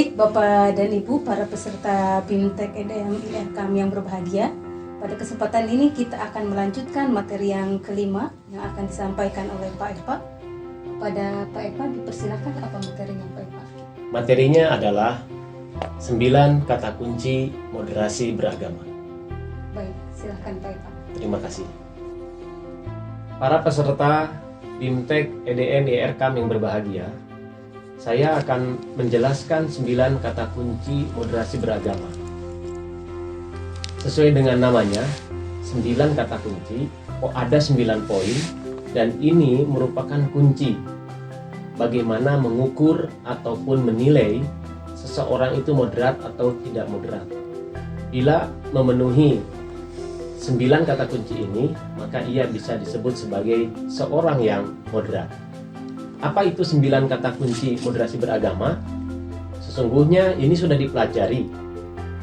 Baik Bapak dan Ibu, para peserta BIMTEK EDM IRKAM yang berbahagia. Pada kesempatan ini kita akan melanjutkan materi yang kelima yang akan disampaikan oleh Pak Eva. Pada Pak Eva dipersilakan, apa materinya Pak Eva? Materinya adalah 9 kata kunci moderasi beragama. Baik, silakan Pak Eva. Terima kasih. Para peserta BIMTEK EDN IRKAM yang berbahagia, saya akan menjelaskan 9 kata kunci moderasi beragama. Sesuai dengan namanya, 9 kata kunci, ada 9 poin, dan ini merupakan kunci bagaimana mengukur ataupun menilai seseorang itu moderat atau tidak moderat. Bila memenuhi 9 kata kunci ini, maka ia bisa disebut sebagai seorang yang moderat. Apa itu 9 kata kunci moderasi beragama? Sesungguhnya ini sudah dipelajari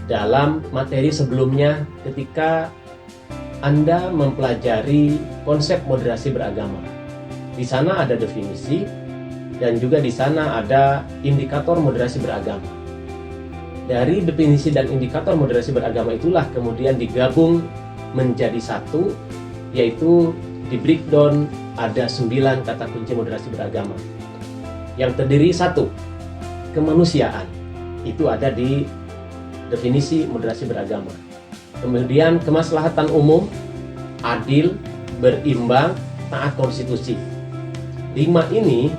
dalam materi sebelumnya ketika Anda mempelajari konsep moderasi beragama. Di sana ada definisi dan juga di sana ada indikator moderasi beragama. Dari definisi dan indikator moderasi beragama itulah kemudian digabung menjadi satu, yaitu di breakdown ada 9 kata kunci moderasi beragama yang terdiri 1, kemanusiaan, itu ada di definisi moderasi beragama. Kemudian kemaslahatan umum, adil, berimbang, taat konstitusi. 5 ini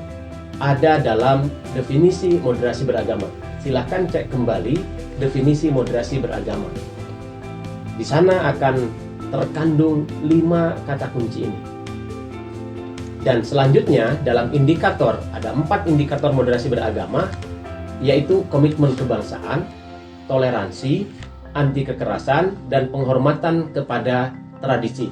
ada dalam definisi moderasi beragama. Silahkan cek kembali definisi moderasi beragama. Di sana akan terkandung 5 kata kunci ini. Dan selanjutnya dalam indikator, ada 4 indikator moderasi beragama, yaitu komitmen kebangsaan, toleransi, anti kekerasan, dan penghormatan kepada tradisi.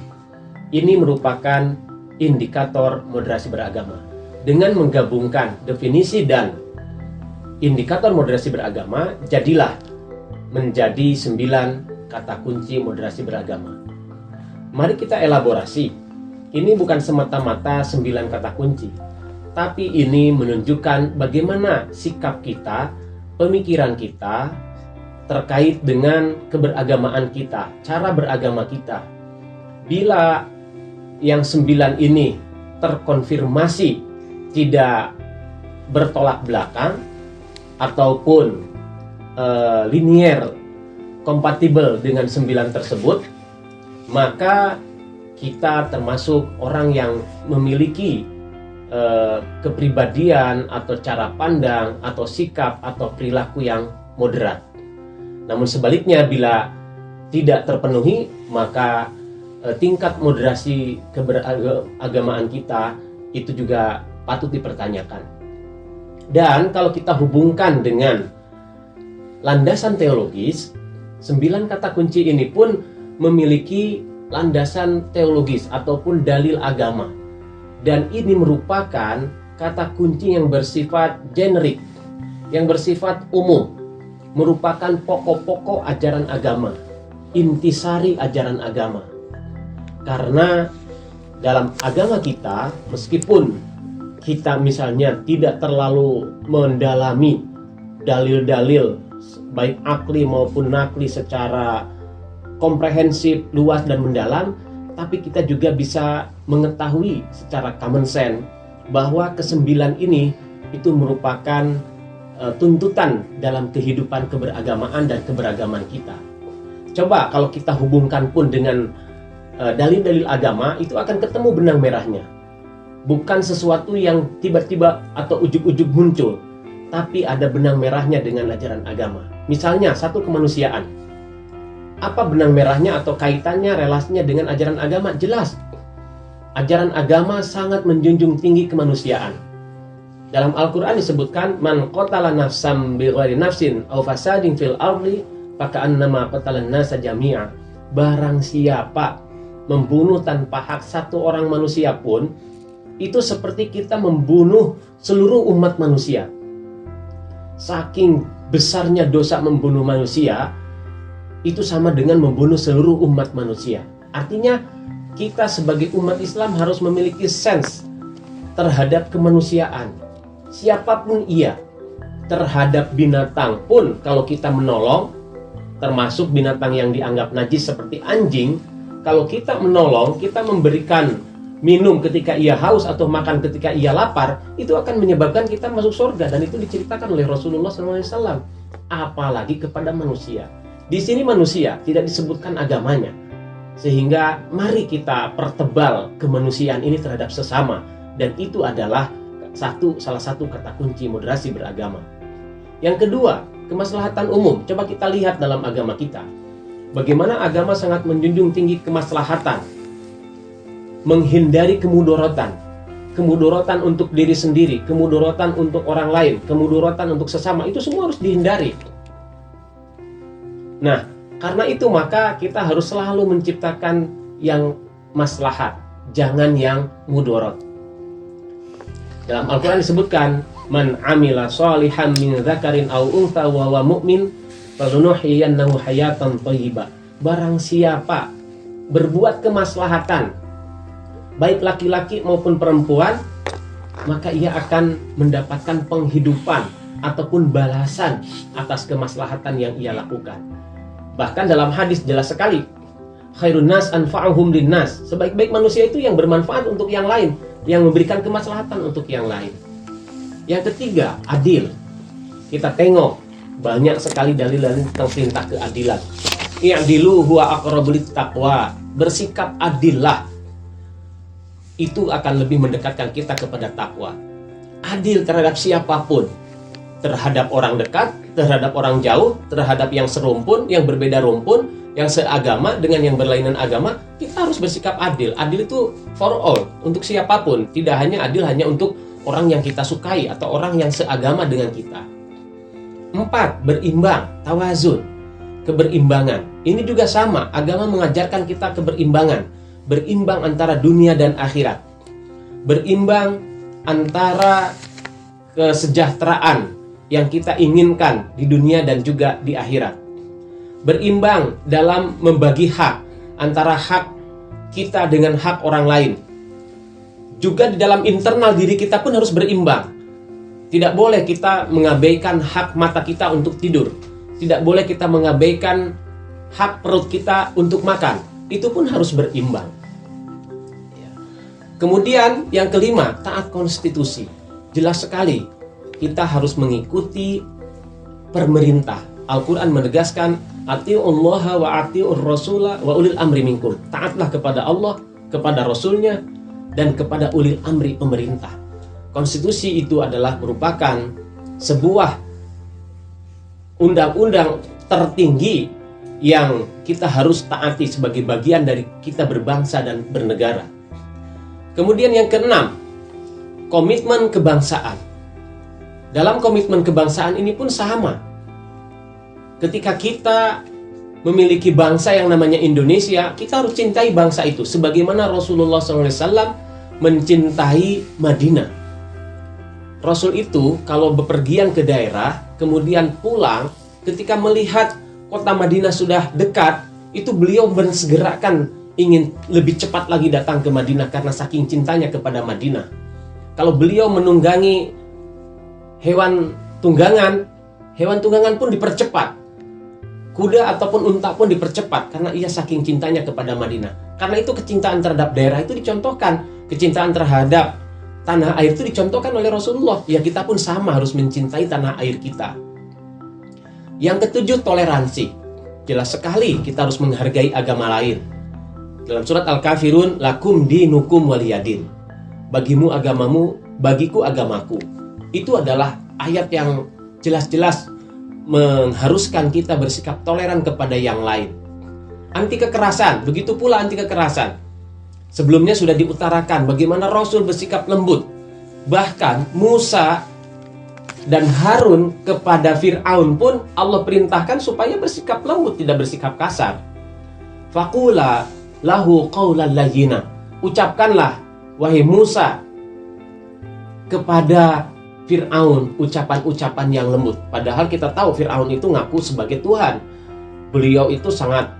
Ini merupakan indikator moderasi beragama. Dengan menggabungkan definisi dan indikator moderasi beragama, jadilah menjadi 9 kata kunci moderasi beragama. Mari kita elaborasi. Ini bukan semata-mata 9 kata kunci, tapi ini menunjukkan bagaimana sikap kita, pemikiran kita terkait dengan keberagamaan kita, cara beragama kita. Bila yang 9 ini terkonfirmasi tidak bertolak belakang ataupun linier kompatibel dengan 9 tersebut, maka kita termasuk orang yang memiliki kepribadian atau cara pandang atau sikap atau perilaku yang moderat. Namun sebaliknya, bila tidak terpenuhi, maka tingkat moderasi keberagamaan kita itu juga patut dipertanyakan. Dan kalau kita hubungkan dengan landasan teologis, 9 kata kunci ini pun memiliki landasan teologis ataupun dalil agama. Dan ini merupakan kata kunci yang bersifat generik, yang bersifat umum, merupakan pokok-pokok ajaran agama, intisari ajaran agama. Karena dalam agama kita, meskipun kita misalnya tidak terlalu mendalami dalil-dalil baik akli maupun nakli secara komprehensif, luas dan mendalam, tapi kita juga bisa mengetahui secara common sense bahwa kesembilan ini itu merupakan tuntutan dalam kehidupan keberagamaan dan keberagaman kita. Coba kalau kita hubungkan pun dengan dalil-dalil agama, itu akan ketemu benang merahnya. Bukan sesuatu yang tiba-tiba atau ujug-ujug muncul, tapi ada benang merahnya dengan ajaran agama. Misalnya, satu kemanusiaan. Apa benang merahnya atau kaitannya, relasinya dengan ajaran agama? Jelas. Ajaran agama sangat menjunjung tinggi kemanusiaan. Dalam Al-Quran disebutkan, man qatala nafsam bighairi nafsin aw fasadin fil ardi faka'annama qatalan nasa jami'a. Barang siapa membunuh tanpa hak satu orang manusia pun, itu seperti kita membunuh seluruh umat manusia. Saking besarnya dosa membunuh manusia, itu sama dengan membunuh seluruh umat manusia. Artinya kita sebagai umat Islam harus memiliki sense terhadap kemanusiaan. Siapapun ia, terhadap binatang pun kalau kita menolong, termasuk binatang yang dianggap najis seperti anjing, kalau kita menolong, kita memberikan minum ketika ia haus atau makan ketika ia lapar, itu akan menyebabkan kita masuk surga, dan itu diceritakan oleh Rasulullah SAW. Apalagi kepada manusia. Di sini manusia tidak disebutkan agamanya, sehingga mari kita pertebal kemanusiaan ini terhadap sesama, dan itu adalah salah satu kata kunci moderasi beragama. Yang kedua, kemaslahatan umum. Coba kita lihat dalam agama kita, bagaimana agama sangat menjunjung tinggi kemaslahatan, menghindari kemudorotan untuk diri sendiri, kemudorotan untuk orang lain, kemudorotan untuk sesama, itu semua harus dihindari. Nah, karena itu maka kita harus selalu menciptakan yang maslahat, jangan yang mudorot. Dalam Al-Quran disebutkan, man amila sholihan min dzakarin aw untha wa huwa mu'min falunuhyiyannahu hayatan thayyibah. Barang siapa berbuat kemaslahatan, baik laki-laki maupun perempuan, maka ia akan mendapatkan penghidupan ataupun balasan atas kemaslahatan yang ia lakukan. Bahkan dalam hadis jelas sekali, khairun nas anfa'uhum linnas. Sebaik-baik manusia itu yang bermanfaat untuk yang lain, yang memberikan kemaslahatan untuk yang lain. Yang ketiga, adil. Kita tengok banyak sekali dalil-dalil tentang perintah keadilan. I'dilu huwa aqrabu littaqwa. Bersikap adillah. Itu akan lebih mendekatkan kita kepada takwa. Adil terhadap siapapun. Terhadap orang dekat, terhadap orang jauh, terhadap yang serumpun, yang berbeda rumpun, yang seagama dengan yang berlainan agama, kita harus bersikap adil. Adil itu for all, untuk siapapun. Tidak hanya adil hanya untuk orang yang kita sukai atau orang yang seagama dengan kita. 4. Berimbang, tawazun, keberimbangan. Ini juga sama, agama mengajarkan kita keberimbangan. Berimbang antara dunia dan akhirat. Berimbang antara kesejahteraan yang kita inginkan di dunia dan juga di akhirat. Berimbang dalam membagi hak antara hak kita dengan hak orang lain. Juga di dalam internal diri kita pun harus berimbang. Tidak boleh kita mengabaikan hak mata kita untuk tidur. Tidak boleh kita mengabaikan hak perut kita untuk makan. Itu pun harus berimbang. Kemudian yang kelima, taat konstitusi. Jelas sekali, kita harus mengikuti pemerintah. Al-Quran menegaskan, atiullaha wa atiur rasula wa ulil amri minkum. Taatlah kepada Allah, kepada Rasulnya, dan kepada ulil amri pemerintah. Konstitusi itu adalah merupakan sebuah undang-undang tertinggi yang kita harus taati sebagai bagian dari kita berbangsa dan bernegara. Kemudian yang keenam, komitmen kebangsaan. Dalam komitmen kebangsaan ini pun sama. Ketika kita memiliki bangsa yang namanya Indonesia, kita harus cintai bangsa itu. Sebagaimana Rasulullah SAW mencintai Madinah. Rasul itu kalau bepergian ke daerah, kemudian pulang, ketika melihat kota Madinah sudah dekat, itu beliau bersegerakan ingin lebih cepat lagi datang ke Madinah karena saking cintanya kepada Madinah. Kalau beliau menunggangi hewan tunggangan pun dipercepat. Kuda ataupun unta pun dipercepat karena ia saking cintanya kepada Madinah. Karena itu kecintaan terhadap daerah itu dicontohkan. Kecintaan terhadap tanah air itu dicontohkan oleh Rasulullah. Ya, kita pun sama harus mencintai tanah air kita. Yang ketujuh, toleransi. Jelas sekali kita harus menghargai agama lain. Dalam surat Al-Kafirun, lakum dinukum waliyadin. Bagimu agamamu, bagiku agamaku. Itu adalah ayat yang jelas-jelas mengharuskan kita bersikap toleran kepada yang lain. Anti kekerasan, begitu pula anti kekerasan. Sebelumnya sudah diutarakan bagaimana Rasul bersikap lembut. Bahkan Musa dan Harun kepada Fir'aun pun Allah perintahkan supaya bersikap lembut, tidak bersikap kasar. Faqula lahu qawlan layyina. Ucapkanlah, wahai Musa, kepada Fir'aun ucapan-ucapan yang lembut. Padahal kita tahu Fir'aun itu ngaku sebagai Tuhan. Beliau itu sangat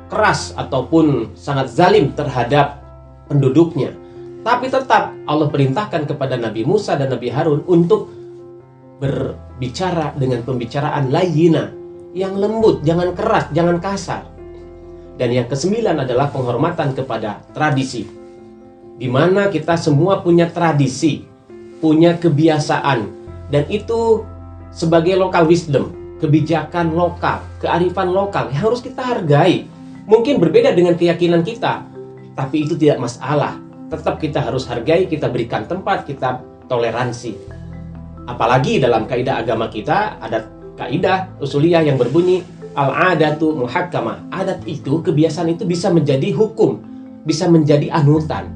keras ataupun sangat zalim terhadap penduduknya. Tapi tetap Allah perintahkan kepada Nabi Musa dan Nabi Harun untuk bicara dengan pembicaraan layyina, yang lembut, jangan keras, jangan kasar. Dan yang kesembilan adalah penghormatan kepada tradisi, di mana kita semua punya tradisi, punya kebiasaan, dan itu sebagai local wisdom, kebijakan lokal, kearifan lokal yang harus kita hargai. Mungkin berbeda dengan keyakinan kita, tapi itu tidak masalah. Tetap kita harus hargai, kita berikan tempat, kita toleransi. Apalagi dalam kaidah agama kita ada kaidah usuliyah yang berbunyi al-adatu muhakkamah. Adat itu, kebiasaan itu bisa menjadi hukum, bisa menjadi anutan.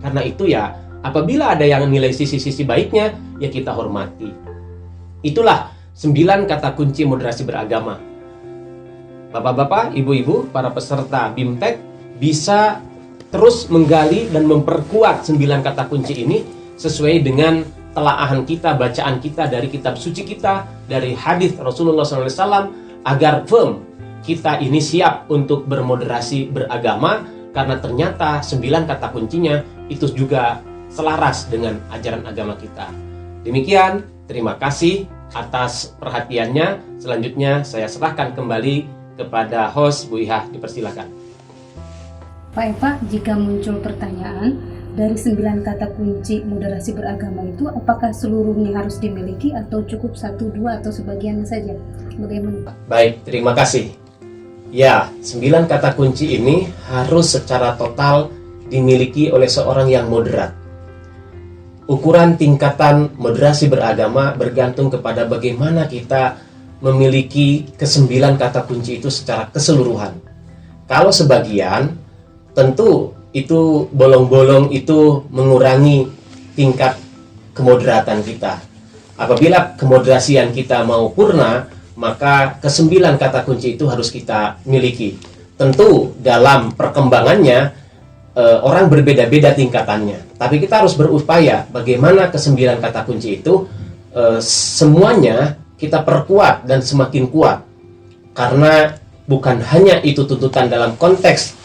Karena itu ya, apabila ada yang nilai sisi-sisi baiknya, ya kita hormati. Itulah 9 kata kunci moderasi beragama. Bapak-bapak, ibu-ibu, para peserta BIMTEK bisa terus menggali dan memperkuat 9 kata kunci ini sesuai dengan telaahan kita, bacaan kita dari kitab suci kita, dari hadis Rasulullah SAW, agar firm kita ini siap untuk bermoderasi beragama, karena ternyata 9 kata kuncinya itu juga selaras dengan ajaran agama kita. Demikian, terima kasih atas perhatiannya. Selanjutnya saya serahkan kembali kepada host Bu Iha, dipersilakan. Pak Eva, jika muncul pertanyaan, dari 9 kata kunci moderasi beragama itu, apakah seluruhnya harus dimiliki atau cukup 1, 2, atau sebagian saja? Bagaimana Pak? Baik, terima kasih. Ya, 9 kata kunci ini harus secara total dimiliki oleh seorang yang moderat. Ukuran tingkatan moderasi beragama bergantung kepada bagaimana kita memiliki ke-9 kata kunci itu secara keseluruhan. Kalau sebagian, tentu itu bolong-bolong itu mengurangi tingkat kemoderatan kita. Apabila kemoderasian kita mau purna, maka ke-9 kata kunci itu harus kita miliki. Tentu dalam perkembangannya orang berbeda-beda tingkatannya, tapi kita harus berupaya bagaimana ke-9 kata kunci itu semuanya kita perkuat dan semakin kuat, karena bukan hanya itu tuntutan dalam konteks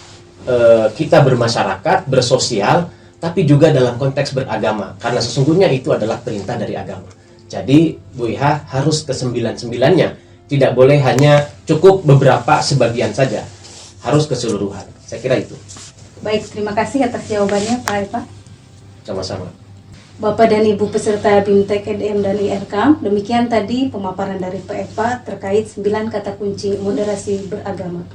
kita bermasyarakat, bersosial, tapi juga dalam konteks beragama, karena sesungguhnya itu adalah perintah dari agama. Jadi Bu Iha harus ke-9-9-nya, tidak boleh hanya cukup beberapa sebagian saja, harus keseluruhan. Saya kira itu. Baik, terima kasih atas jawabannya Pak Eva. Sama-sama. Bapak dan Ibu peserta BIMTEK EDM dan IRK, demikian tadi pemaparan dari Pak Eva terkait 9 kata kunci moderasi beragama.